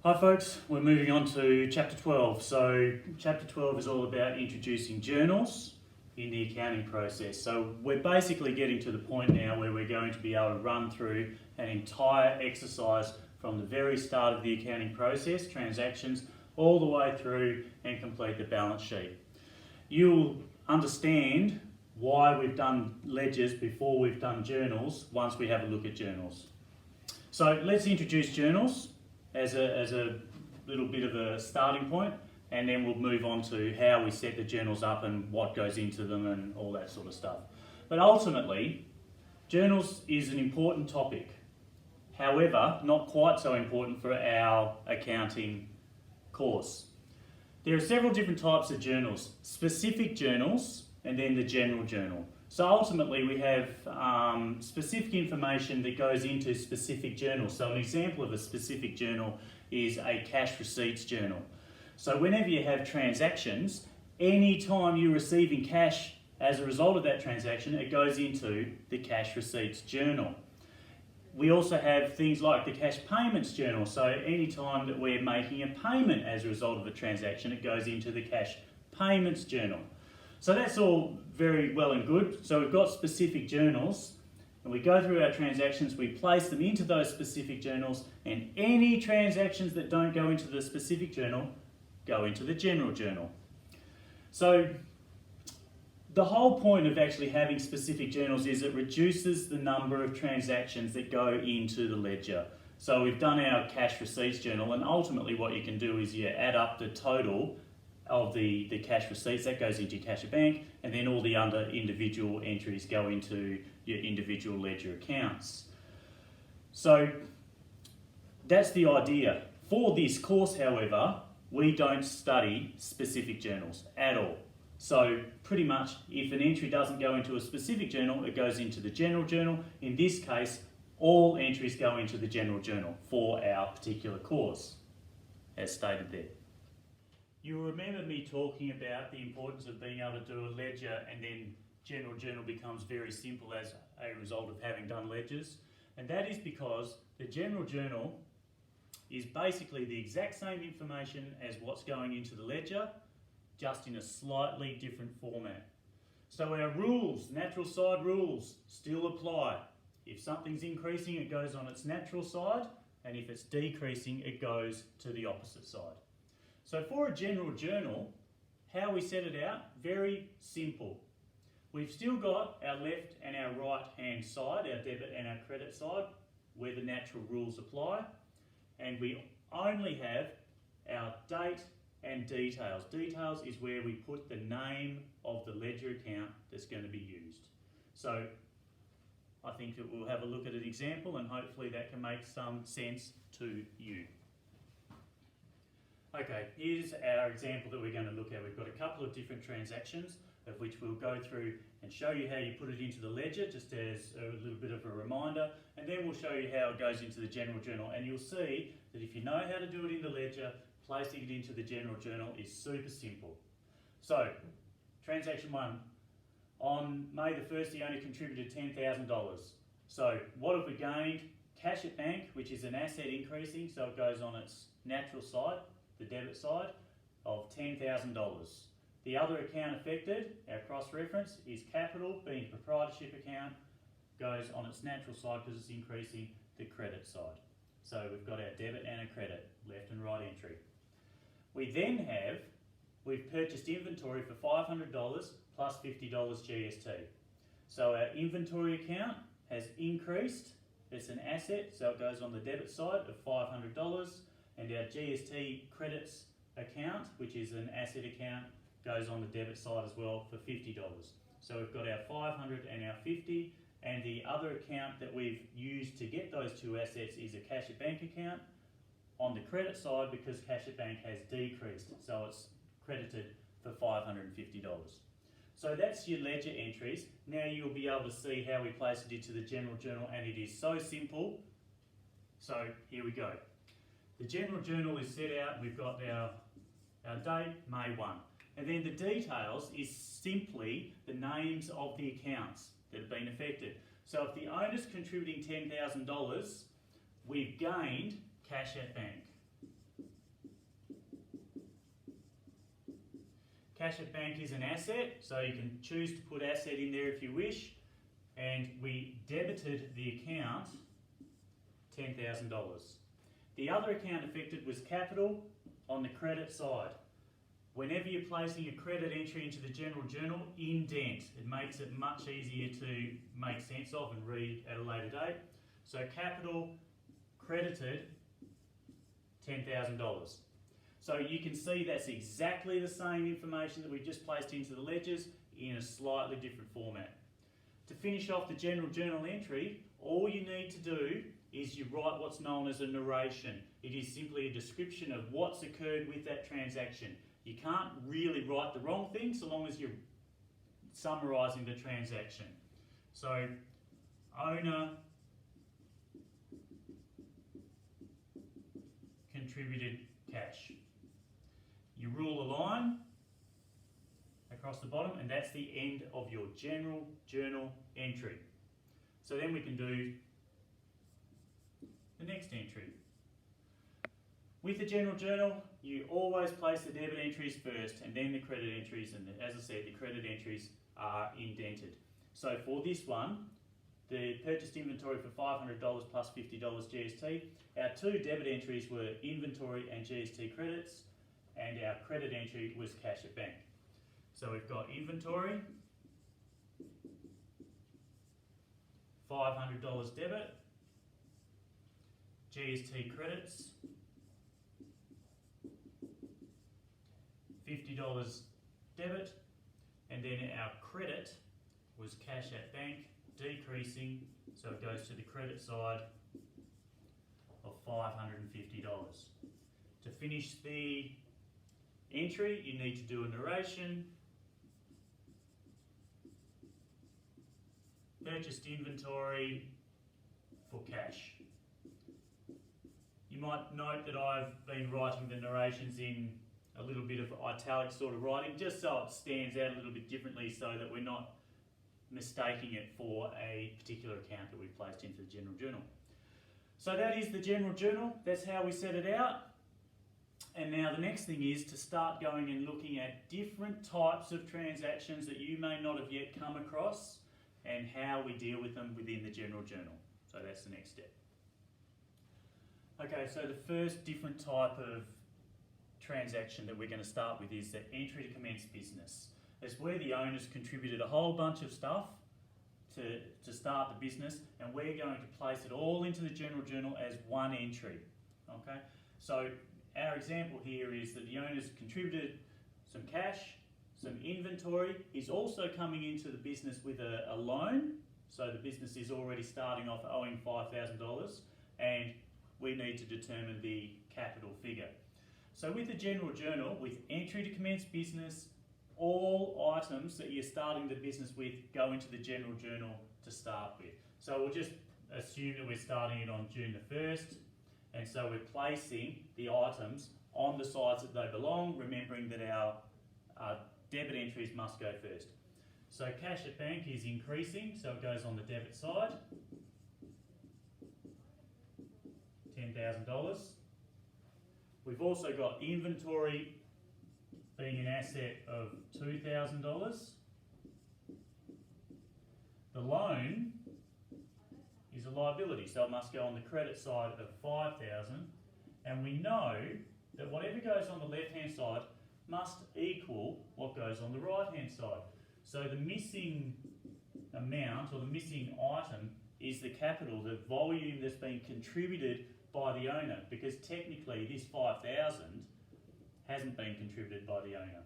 Hi folks, we're moving on to chapter 12. So chapter 12 is all about introducing journals in the accounting process. So we're basically getting to the point now where we're going to be able to run through an entire exercise from the very start of the accounting process, transactions, all the way through and complete the balance sheet. You'll understand why we've done ledgers before we've done journals once we have a look at journals. So let's introduce journals as a little bit of a starting point, and then we'll move on to how we set the journals up and what goes into them and all that sort of stuff. But ultimately, journals is an important topic. However, not quite so important for our accounting course. There are several different types of journals: specific journals and then the general journal. So ultimately we have specific information that goes into specific journals. So an example of a specific journal is a cash receipts journal. So whenever you have transactions, any time you're receiving cash as a result of that transaction, it goes into the cash receipts journal. We also have things like the cash payments journal. So any time that we're making a payment as a result of a transaction, it goes into the cash payments journal. So that's all very well and good. So we've got specific journals, and we go through our transactions, we place them into those specific journals, and any transactions that don't go into the specific journal go into the general journal. So the whole point of actually having specific journals is it reduces the number of transactions that go into the ledger. So we've done our cash receipts journal, and ultimately what you can do is you add up the total of the cash receipts that goes into your cash at bank, and then all the other individual entries go into your individual ledger accounts. So that's the idea. For this course, however, we don't study specific journals at all. So pretty much if an entry doesn't go into a specific journal, it goes into the general journal. In this case, all entries go into the general journal for our particular course, as stated there. You'll remember me talking about the importance of being able to do a ledger, and then general journal becomes very simple as a result of having done ledgers. And that is because the general journal is basically the exact same information as what's going into the ledger, just in a slightly different format. So our rules, natural side rules, still apply. If something's increasing, it goes on its natural side, and if it's decreasing, it goes to the opposite side. So for a general journal, how we set it out, very simple. We've still got our left and our right hand side, our debit and our credit side, where the natural rules apply, and we only have our date and details. Details is where we put the name of the ledger account that's going to be used. So I think that we'll have a look at an example, and hopefully that can make some sense to you. Okay, here's our example that we're going to look at. We've got a couple of different transactions of which we'll go through and show you how you put it into the ledger, just as a little bit of a reminder, and then we'll show you how it goes into the general journal. And you'll see that if you know how to do it in the ledger, placing it into the general journal is super simple. So, transaction 1. On May the 1st, he only contributed $10,000. So, what have we gained? Cash at bank, which is an asset increasing, so it goes on its natural side, the debit side, of $10,000. The other account affected, our cross-reference, is capital, being proprietorship account, goes on its natural side because it's increasing the credit side. So we've got our debit and a credit, left and right entry. We then we've purchased inventory for $500 plus $50 GST. So our inventory account has increased, it's an asset, so it goes on the debit side of $500, and our GST credits account, which is an asset account, goes on the debit side as well for $50. So we've got our 500 and our 50, and the other account that we've used to get those two assets is a cash at bank account on the credit side, because cash at bank has decreased, so it's credited for $550. So that's your ledger entries. Now you'll be able to see how we place it into the general journal, and it is so simple. So here we go. The general journal is set out. We've got our date, May 1. And then the details is simply the names of the accounts that have been affected. So if the owner's contributing $10,000, we've gained cash at bank. Cash at bank is an asset, so you can choose to put asset in there if you wish. And we debited the account $10,000. The other account affected was capital on the credit side. Whenever you're placing a credit entry into the general journal, indent. It makes it much easier to make sense of and read at a later date. So capital credited $10,000. So you can see that's exactly the same information that we just placed into the ledgers in a slightly different format. To finish off the general journal entry, all you need to do is you write what's known as a narration. It is simply a description of what's occurred with that transaction. You can't really write the wrong thing so long as you're summarising the transaction. So, owner contributed cash. You rule a line across the bottom, and that's the end of your general journal entry. So then we can do the next entry. With the general journal, you always place the debit entries first and then the credit entries, and as I said, the credit entries are indented. So for this one, the purchased inventory for $500 plus $50 GST, our two debit entries were inventory and GST credits, and our credit entry was cash at bank. So we've got inventory, $500 debit, GST credits, $50 debit, and then our credit was cash at bank, decreasing, so it goes to the credit side of $550. To finish the entry, you need to do a narration. Purchased inventory for cash. You might note that I've been writing the narrations in a little bit of italic sort of writing, just so it stands out a little bit differently so that we're not mistaking it for a particular account that we've placed into the general journal. So that is the general journal. That's how we set it out. And now the next thing is to start going and looking at different types of transactions that you may not have yet come across and how we deal with them within the general journal. So that's the next step. Okay, so the first different type of transaction that we're going to start with is the entry to commence business. It's where the owners contributed a whole bunch of stuff to start the business, and we're going to place it all into the general journal as one entry. Okay, so our example here is that the owners contributed some cash, some inventory. He's also coming into the business with a loan, so the business is already starting off owing $5,000, and we need to determine the capital figure. So with the general journal, with entry to commence business, all items that you're starting the business with go into the general journal to start with. So we'll just assume that we're starting it on June the 1st, and so we're placing the items on the sides that they belong, remembering that our debit entries must go first. So cash at bank is increasing, so it goes on the debit side, $10,000. We've also got inventory being an asset of $2,000. The loan is a liability, so it must go on the credit side of $5,000. And we know that whatever goes on the left-hand side must equal what goes on the right-hand side. So the missing amount, or the missing item, is the capital, the volume that's been contributed by the owner, because technically this 5,000 hasn't been contributed by the owner.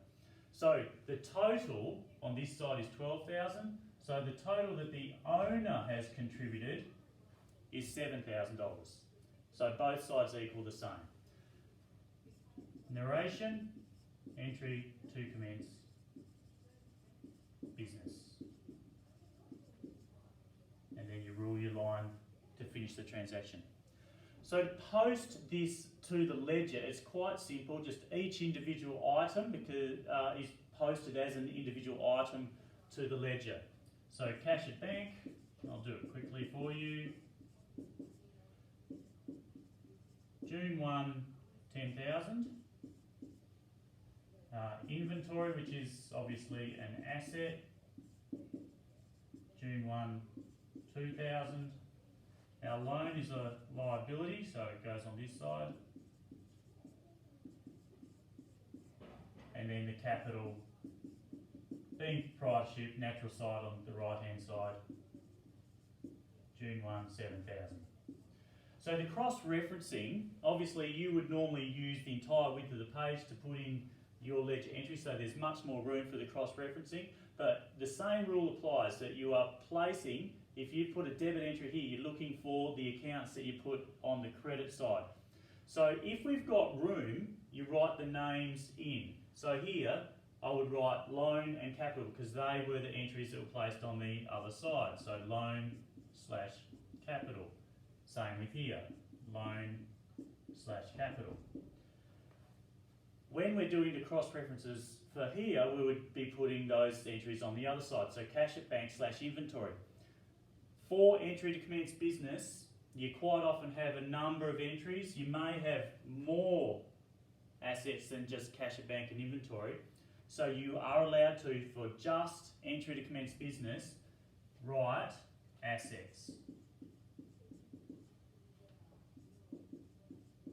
So the total on this side is 12,000. So the total that the owner has contributed is $7,000. So both sides equal the same. Narration, entry to commence business. And then you rule your line to finish the transaction. So to post this to the ledger, it's quite simple. Just each individual item is posted as an individual item to the ledger. So cash at bank, I'll do it quickly for you. June 1, 10,000. Inventory, which is obviously an asset, June 1, 2000. Our loan is a liability, so it goes on this side. And then the capital, being proprietorship, natural side on the right hand side, June 1, 7000. So the cross-referencing, obviously you would normally use the entire width of the page to put in your ledger entry, so there's much more room for the cross-referencing, but the same rule applies, that you are placing, if you put a debit entry here, you're looking for the accounts that you put on the credit side. So if we've got room, you write the names in. So here, I would write loan and capital because they were the entries that were placed on the other side. So loan / capital. Same with here, loan / capital. When we're doing the cross references for here, we would be putting those entries on the other side. So cash at bank / inventory. For entry to commence business, you quite often have a number of entries. You may have more assets than just cash at bank and inventory. So you are allowed to, for just entry to commence business, write assets.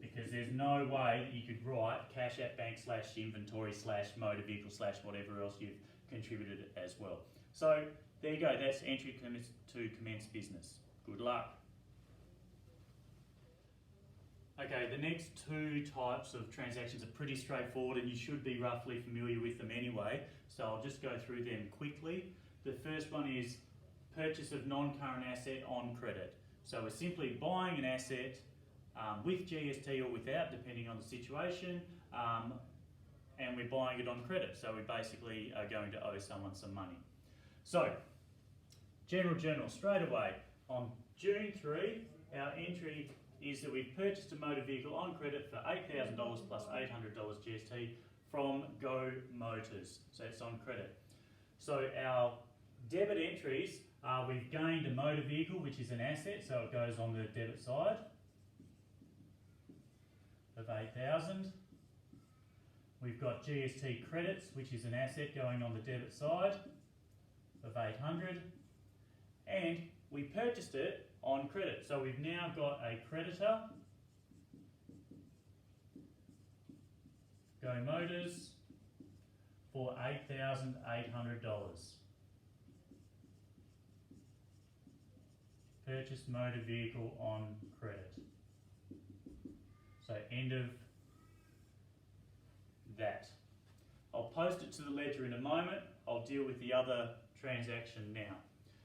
Because there's no way that you could write cash at bank / inventory / motor vehicle / whatever else you've contributed as well. So there you go, that's entry to commence business. Good luck. Okay, the next two types of transactions are pretty straightforward and you should be roughly familiar with them anyway, so I'll just go through them quickly. The first one is purchase of non-current asset on credit. So we're simply buying an asset with GST or without, depending on the situation, and we're buying it on credit, so we basically are going to owe someone some money. So, general journal, straight away, on June 3, our entry is that we've purchased a motor vehicle on credit for $8,000 plus $800 GST from Go Motors. So it's on credit. So our debit entries are we've gained a motor vehicle, which is an asset, so it goes on the debit side of 8,000. We've got GST credits, which is an asset going on the debit side of 800. And we purchased it on credit. So we've now got a creditor, Go Motors, for $8,800. Purchased motor vehicle on credit. So end of that. I'll post it to the ledger in a moment. I'll deal with the other transaction now.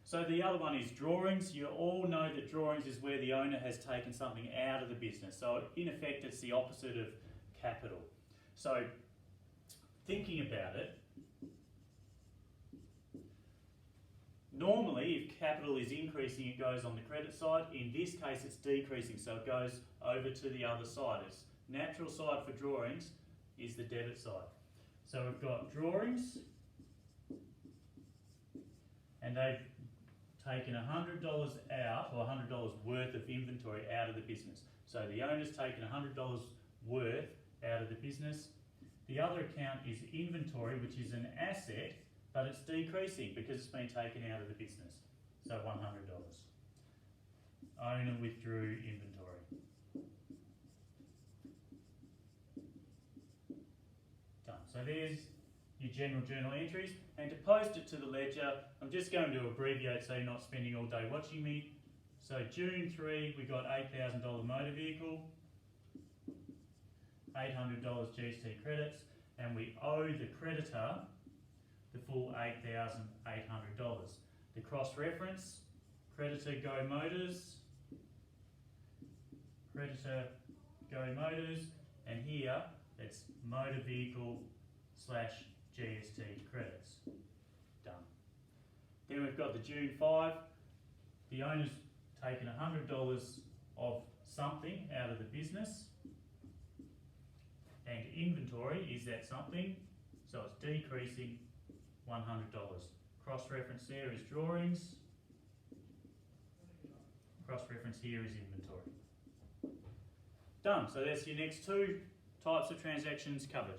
So the other one is drawings. You all know that drawings is where the owner has taken something out of the business. So in effect, it's the opposite of capital. So thinking about it, normally if capital is increasing, it goes on the credit side. In this case, it's decreasing, so it goes over to the other side. Its natural side for drawings is the debit side. So we've got drawings, and they've taken $100 out, or $100 worth of inventory out of the business. So the owner's taken $100 worth out of the business. The other account is inventory, which is an asset, but it's decreasing because it's been taken out of the business. So $100. Owner withdrew inventory. Done. So there's your general journal entries, and to post it to the ledger, I'm just going to abbreviate so you're not spending all day watching me. So June 3, we got $8,000 motor vehicle, $800 GST credits, and we owe the creditor the full $8,800. The cross-reference, creditor Go Motors, creditor Go Motors, and here it's motor vehicle / GST credits. Done. Then we've got the June 5. The owner's taken $100 of something out of the business, and inventory is that something, so it's decreasing $100. Cross-reference there is drawings. Cross-reference here is inventory. Done. So that's your next two types of transactions covered.